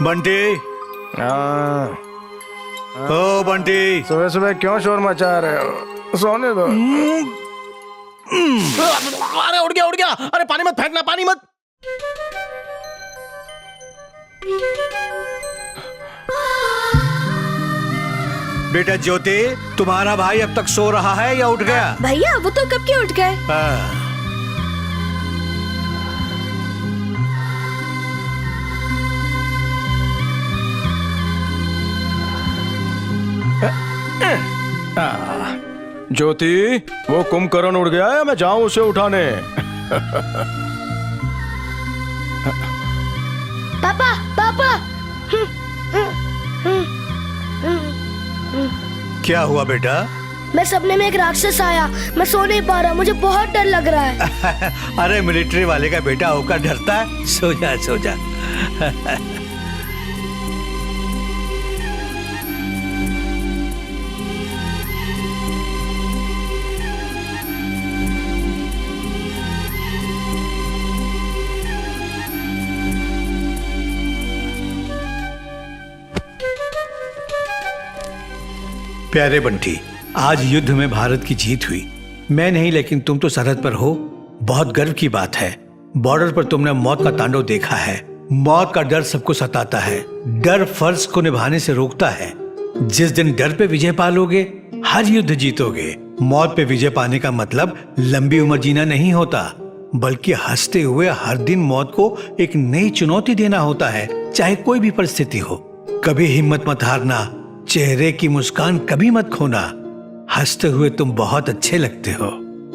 बंटी, ओ बंटी, सुबह सुबह क्यों शोर मचा रहे हो? सोने दो। अरे उड़ गया। अरे पानी मत फेंकना, पानी मत। बेटा ज्योति, तुम्हारा भाई अब तक सो रहा है या उठ गया? भैया वो तो कब के उठ गए। ज्योति, वो कुंभकर्ण उड़ गया है, मैं जाऊं उसे उठाने? पापा पापा। क्या हुआ बेटा? मैं सपने में एक राक्षस आया, मैं सो नहीं पा रहा, मुझे बहुत डर लग रहा है। अरे मिलिट्री वाले का बेटा होकर डरता है? सो जा सो जा। प्यारे बंटी, आज युद्ध में भारत की जीत हुई। मैं नहीं, लेकिन तुम तो सरहद पर हो। बहुत गर्व की बात है। बॉर्डर पर तुमने मौत का तांडव देखा है। मौत का डर सबको सताता है। डर फर्ज को निभाने से रोकता है। जिस दिन डर पे विजय पालोगे, हर युद्ध जीतोगे। मौत पे विजय पाने का मतलब लंबी उम्र जीना नहीं होता, बल्कि हंसते हुए हर दिन मौत को एक नई चुनौती देना होता है, चाहे कोई भी परिस्थिति हो। कभी हिम्मत मत हारना, चेहरे की मुस्कान कभी मत खोना। हंसते हुए तुम बहुत अच्छे लगते हो।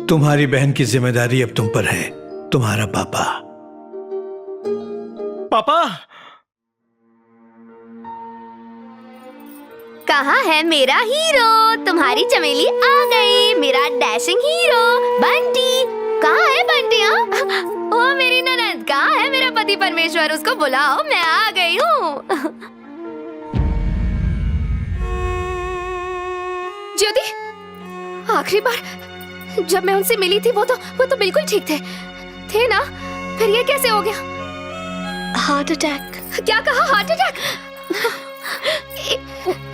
तुम्हारी बहन की जिम्मेदारी अब तुम पर है। तुम्हारा पापा। पापा, कहाँ है मेरा हीरो? तुम्हारी चमेली आ गई, मेरा डैशिंग हीरो बंटी। कहाँ है बंटी? ओ मेरी ननद, कहाँ है मेरा पति परमेश्वर? उसको बुलाओ, मैं आ गई हूँ। ज्योति, आखिरी बार जब मैं उनसे मिली थी वो तो बिल्कुल ठीक थे ना? फिर ये कैसे हो गया? Heart attack. क्या कहा? Heart attack?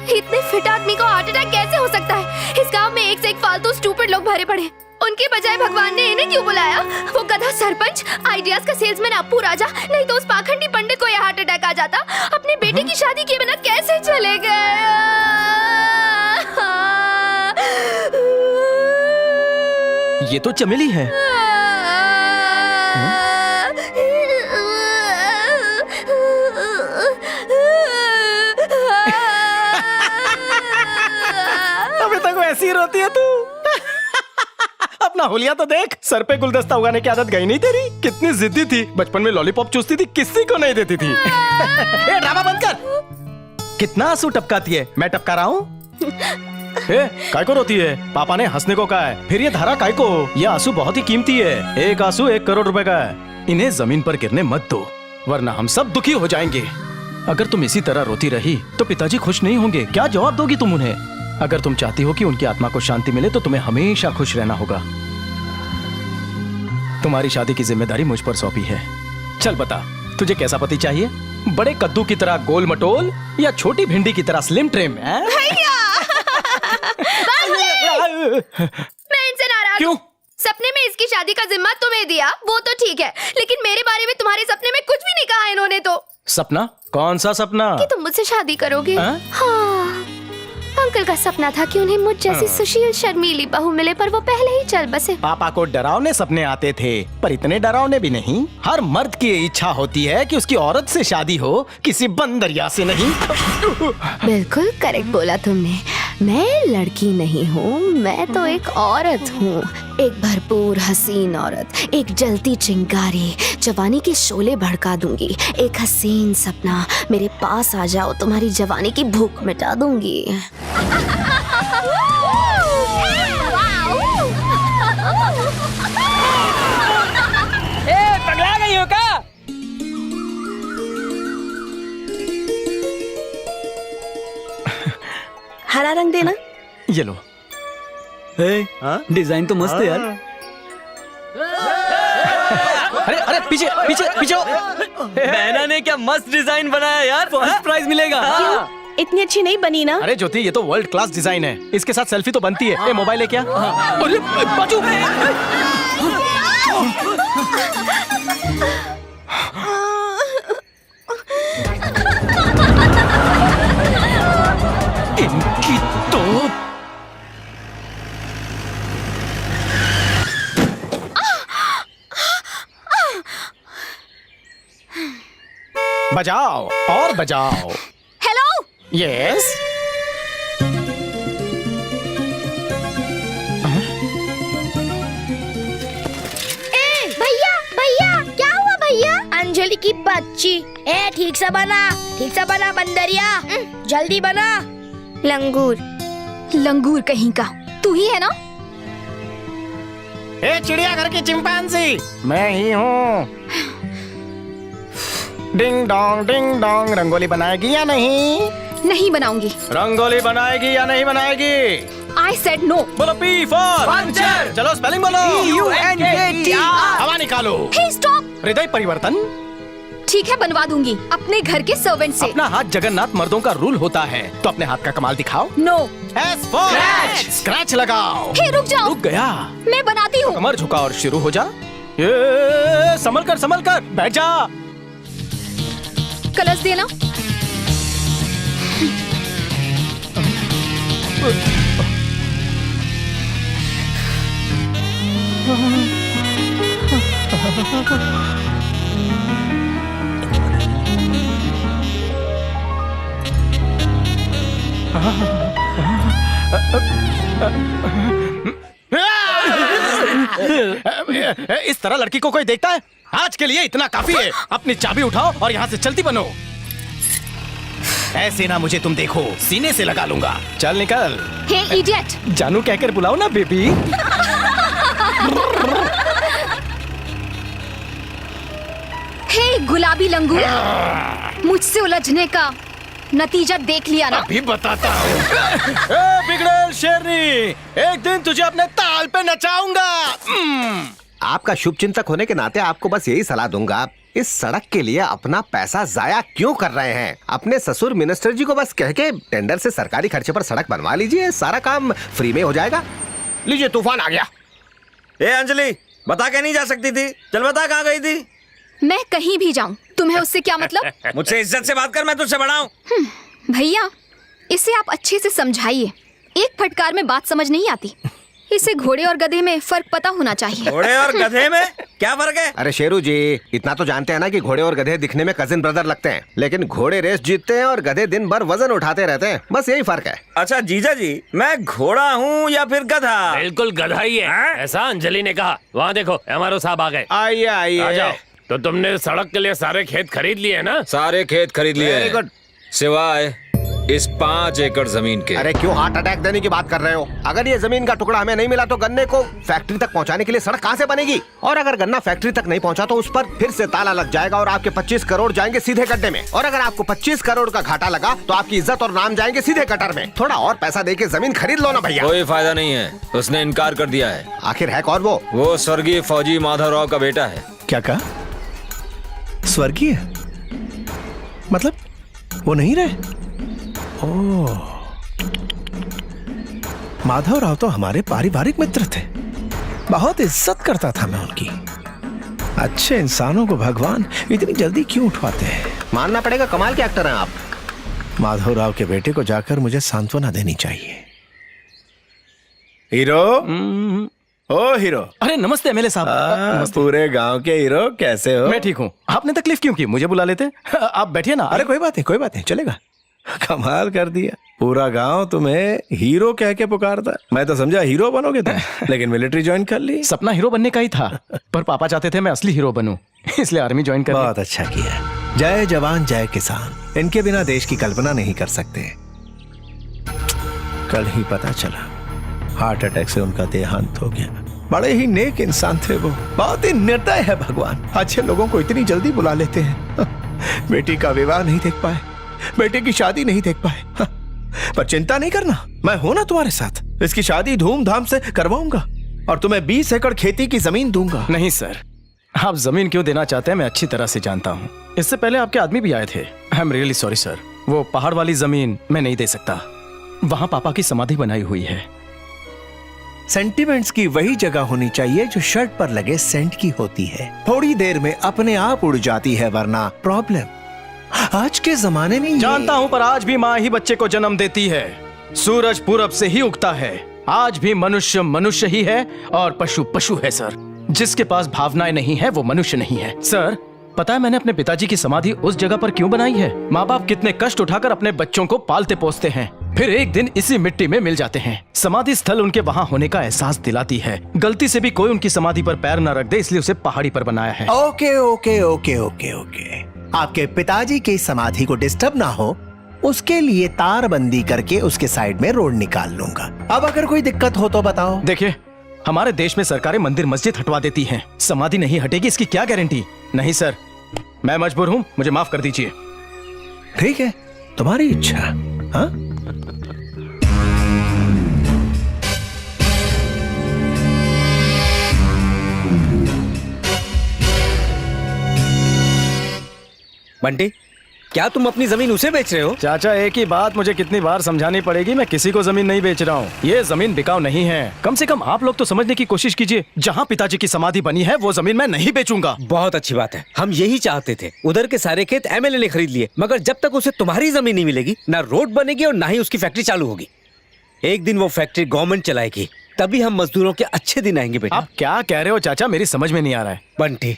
इतने फिट आदमी को हार्ट अटैक कैसे हो सकता है? इस गांव में एक से एक फालतू स्टूपिड लोग भरे पड़े। उनके बजाय भगवान ने इन्हें क्यों बुलाया? वो गधा सरपंच, आइडियाज का सेल्समैन अप्पू राजा, नहीं तो उस पाखंडी पंडित को यह हार्ट अटैक आ जाता। अपने बेटे की शादी किए बिना कैसे चले गए? ये तो चमेली है। अभी तक वैसी ही रोती है तू। अपना होलिया तो देख, सर पे गुलदस्ता उगाने की आदत गई नहीं तेरी? कितनी जिद्दी थी, बचपन में लॉलीपॉप चूसती थी, किसी को नहीं देती थी। ए, ड्रामा बंद कर। कितना आंसू टपकाती है? मैं टपका रहा हूँ? काय को रोती है? पापा ने हंसने को कहा है। फिर ये धारा काय को? ये आंसू बहुत ही कीमती है। एक आंसू 1 करोड़ रुपए का है। इन्हें जमीन पर गिरने मत दो, वरना हम सब दुखी हो जाएंगे। अगर तुम इसी तरह रोती रही तो पिताजी खुश नहीं होंगे। क्या जवाब दोगी तुम उन्हें? अगर तुम चाहती हो कि उनकी आत्मा को शांति मिले तो तुम्हें हमेशा खुश रहना होगा। तुम्हारी शादी की जिम्मेदारी मुझ पर सौंपी है। चल बता, तुझे कैसा पति चाहिए? बड़े कद्दू की तरह गोल मटोल या छोटी भिंडी की तरह स्लिम ट्रिम? मैं इनसे नाराज। क्यों? सपने में इसकी शादी का जिम्मा तुम्हें दिया, वो तो ठीक है, लेकिन मेरे बारे में तुम्हारे सपने में कुछ भी नहीं कहा इन्होंने तो। सपना? कौन सा सपना? कि तुम मुझसे शादी करोगे। हाँ, अंकल का सपना था कि उन्हें मुझ जैसी सुशील शर्मीली बहू मिले, पर वो पहले ही चल बसे। पापा को डरावने सपने आते थे, पर इतने डरावने भी नहीं। हर मर्द की इच्छा होती है कि उसकी औरत से शादी हो, किसी बंदरिया से नहीं। बिल्कुल करेक्ट बोला तुमने। मैं लड़की नहीं हूँ, मैं तो एक औरत हूँ। एक भरपूर हसीन औरत, एक जलती चिंगारी, जवानी के शोले भड़का दूंगी। एक हसीन सपना, मेरे पास आ जाओ, तुम्हारी जवानी की भूख मिटा दूंगी। पगला गई हो क्या? हरा रंग देना। ये लो। डिजाइन तो मस्त है यार। अरे अरे पीछे पीछे पीछे हो। बहना ने क्या मस्त डिजाइन बनाया यार, फर्स्ट प्राइज मिलेगा। इतनी अच्छी नहीं बनी ना। अरे ज्योति, ये तो वर्ल्ड क्लास डिजाइन है, इसके साथ सेल्फी तो बनती है। ए मोबाइल है क्या? अरे बाजू। इनकी तो बजाओ और बजाओ। Hello, yes. भैया भैया क्या हुआ भैया? अंजलि की बच्ची। ए ठीक से बना बंदरिया, जल्दी बना। लंगूर। लंगूर कहीं का, तू ही है ना? ए चिड़ियाघर की चिंपांजी, मैं ही हूँ। डिंग डोंग रंगोली बनाएगी या नहीं? नहीं बनाऊंगी। रंगोली बनाएगी या नहीं बनाएगी? I said no. बोलो पी फॉर पंचर। चलो स्पेलिंग बोलो। PUNKTR। हवा निकालो। Hey stop. हृदय परिवर्तन। ठीक है, बनवा दूंगी अपने घर के सर्वेंट से। अपना हाथ जगन्नाथ मर्दों का रूल होता है, तो अपने हाथ का कमाल दिखाओ। नो। एस फॉर स्क्रैच लगाओ। हे रुक जाओ, रुक गया। मैं बनाती हूँ। कमर झुका और शुरू हो जा। ये संभल कर बैठ जा। कलर्स देना। इस तरह लड़की को कोई देखता है? आज के लिए इतना काफी है। अपनी चाबी उठाओ और यहाँ से चलती बनो। ऐसे ना मुझे तुम देखो, सीने से लगा लूंगा। चल निकल। हे इडियट। जानू कहकर बुलाओ ना बेबी। हे गुलाबी लंगूर, मुझसे उलझने का नतीजा देख लिया ना? अभी बताता हूँ। बिगड़ेल शेरनी, एक दिन तुझे अपने ताल पे नचाऊंगा। आपका शुभ चिंतक होने के नाते आपको बस यही सलाह दूंगा, इस सड़क के लिए अपना पैसा जाया क्यों कर रहे हैं? अपने ससुर मिनिस्टर जी को बस कह के टेंडर से सरकारी खर्चे पर सड़क बनवा लीजिए, सारा काम फ्री में हो जाएगा। लीजिए, तूफान आ गया। ए अंजलि, बता के नहीं जा सकती थी? चल बता, कहाँ गई थी? मैं कहीं भी जाऊं, तुम्हें उससे क्या मतलब? मुझसे इज्जत से बात कर, मैं तुझसे बड़ा हूँ। भैया, इसे आप अच्छे से समझाइए, एक फटकार में बात समझ नहीं आती। इसे घोड़े और गधे में फर्क पता होना चाहिए। घोड़े और गधे में क्या फर्क है? अरे शेरू जी, इतना तो जानते हैं ना कि घोड़े और गधे दिखने में कजिन ब्रदर लगते हैं, लेकिन घोड़े रेस जीतते हैं और गधे दिन भर वजन उठाते रहते हैं, बस यही फर्क है। अच्छा जीजा जी, मैं घोड़ा हूँ या फिर गधा? बिल्कुल गधा ही है, ऐसा अंजलि ने कहा। वहाँ देखो, एमआरओ साहब आ गए। आइए आ जाओ। तो तुमने सड़क के लिए सारे खेत खरीद लिए ना? सारे खेत खरीद लिए वेरी हैं, गुड। सिवाय इस 5 एकड़ जमीन के। अरे क्यों हार्ट अटैक देने की बात कर रहे हो? अगर ये जमीन का टुकड़ा हमें नहीं मिला तो गन्ने को फैक्ट्री तक पहुंचाने के लिए सड़क कहां से बनेगी? और अगर गन्ना फैक्ट्री तक नहीं पहुंचा तो उस पर फिर से ताला लग जाएगा और आपके 25 करोड़ जाएंगे सीधे गड्ढे में। और अगर आपको 25 करोड़ का घाटा लगा तो आपकी इज्जत और नाम जाएंगे सीधे कटर में। थोड़ा और पैसा देके जमीन खरीद लो ना भैया। कोई फायदा नहीं है, उसने इनकार कर दिया है। आखिर है कौन वो? वो स्वर्गीय फौजी माधवराव का बेटा है। क्या कहा? स्वर्गीय मतलब वो नहीं रहे? ओह, माधवराव तो हमारे पारिवारिक मित्र थे, बहुत इज्जत करता था मैं उनकी। अच्छे इंसानों को भगवान इतनी जल्दी क्यों उठवाते हैं? मानना पड़ेगा, कमाल के एक्टर हैं आप। माधवराव के बेटे को जाकर मुझे सांत्वना देनी चाहिए। हीरो, ओ हीरो। अरे नमस्ते एमएलए साहब। पूरे गांव के हीरो, कैसे हो? मैं ठीक हूँ। आपने तकलीफ क्यों की? मुझे बुला लेते। आप बैठिए ना। अरे कोई बात नहीं, चलेगा। कमाल कर दिया, पूरा गांव तुम्हें हीरो कह के पुकारता। मैं तो समझा हीरो बनोगे तुम, लेकिन मिलिट्री ज्वाइन कर ली। सपना हीरो बनने का ही था, पर पापा चाहते थे मैं असली हीरो बनूं, इसलिए आर्मी ज्वाइन कर ली। बहुत अच्छा किया। जय जवान जय किसान, इनके बिना देश की कल्पना नहीं कर सकते। कल ही पता चला हार्ट अटैक से उनका देहांत हो गया। बड़े ही नेक इंसान थे वो, बहुत ही निर्दय है भगवान। अच्छे लोगों को इतनी जल्दी बुला लेते हैं। बेटी का विवाह नहीं देख पाए, बेटे की शादी नहीं देख पाए, पर चिंता नहीं करना, मैं हूं ना तुम्हारे साथ। इसकी शादी धूमधाम से करवाऊंगा और तुम्हें 20 एकड़ खेती की जमीन दूंगा। नहीं सर, आप जमीन क्यों देना चाहते हैं मैं अच्छी तरह से जानता हूँ। इससे पहले आपके आदमी भी आए थे। I am really sorry sir, वो पहाड़ वाली जमीन मैं नहीं दे सकता। वहाँ पापा की समाधि बनाई हुई है। सेंटिमेंट्स की वही जगह होनी चाहिए जो शर्ट पर लगे सेंट की होती है। थोड़ी देर में अपने आप उड़ जाती है, वरना प्रॉब्लम। आज के जमाने में जानता हूँ, पर आज भी माँ ही बच्चे को जन्म देती है। सूरज पूरब से ही उगता है। आज भी मनुष्य मनुष्य ही है और पशु पशु है सर। जिसके पास भावनाएं नहीं है वो मनुष्य नहीं है। सर, पता है मैंने अपने पिताजी की समाधि उस जगह पर क्यों बनाई है? माँ बाप कितने कष्ट उठाकर अपने बच्चों को पालते पोसते हैं, फिर एक दिन इसी मिट्टी में मिल जाते हैं। समाधि स्थल उनके वहाँ होने का एहसास दिलाती है। गलती से भी कोई उनकी समाधि पर पैर न रख दे, इसलिए उसे पहाड़ी पर बनाया है। Okay okay okay okay okay. आपके पिताजी की समाधि को डिस्टर्ब ना हो, उसके लिए तारबंदी करके उसके साइड में रोड निकाल लूंगा। अब अगर कोई दिक्कत हो तो बताओ। देखिए, हमारे देश में सरकारें मंदिर मस्जिद हटवा देती हैं, समाधि नहीं हटेगी इसकी क्या गारंटी? नहीं सर, मैं मजबूर हूँ, मुझे माफ कर दीजिए। ठीक है, तुम्हारी इच्छा। हाँ, बंटी, क्या तुम अपनी जमीन उसे बेच रहे हो? चाचा, एक ही बात मुझे कितनी बार समझानी पड़ेगी? मैं किसी को जमीन नहीं बेच रहा हूँ। ये जमीन बिकाऊ नहीं है। कम से कम आप लोग तो समझने की कोशिश कीजिए। जहाँ पिताजी की समाधि बनी है वो जमीन मैं नहीं बेचूंगा। बहुत अच्छी बात है, हम यही चाहते थे। उधर के सारे खेत एमएलए ने खरीद लिए, मगर जब तक उसे तुम्हारी जमीन नहीं मिलेगी, ना रोड बनेगी और ना ही उसकी फैक्ट्री चालू होगी। एक दिन वो फैक्ट्री गवर्नमेंट चलाएगी, तभी हम मजदूरों के अच्छे दिन आएंगे। बेटा, आप क्या कह रहे हो चाचा? मेरी समझ में नहीं आ रहा है। बंटी,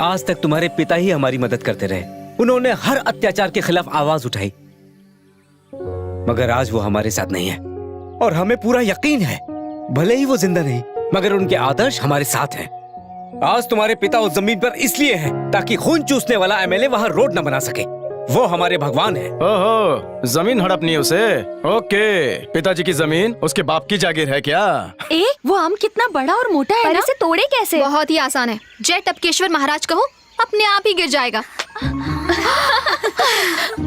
आज तक तुम्हारे पिता ही हमारी मदद करते रहे। उन्होंने हर अत्याचार के खिलाफ आवाज उठाई, मगर आज वो हमारे साथ नहीं है और हमें पूरा यकीन है, भले ही वो जिंदा नहीं, मगर उनके आदर्श हमारे साथ हैं। आज तुम्हारे पिता उस जमीन पर इसलिए हैं ताकि खून चूसने वाला एमएलए वहां रोड न बना सके। वो हमारे भगवान है। ओहो, जमीन हड़पनी है उसे? ओके, पिताजी की जमीन उसके बाप की जागीर है क्या? वो आम कितना बड़ा और मोटा है पर ना? इसे तोड़े कैसे? बहुत ही आसान है। जय टपकेश्वर महाराज कहो, अपने आप ही गिर जाएगा।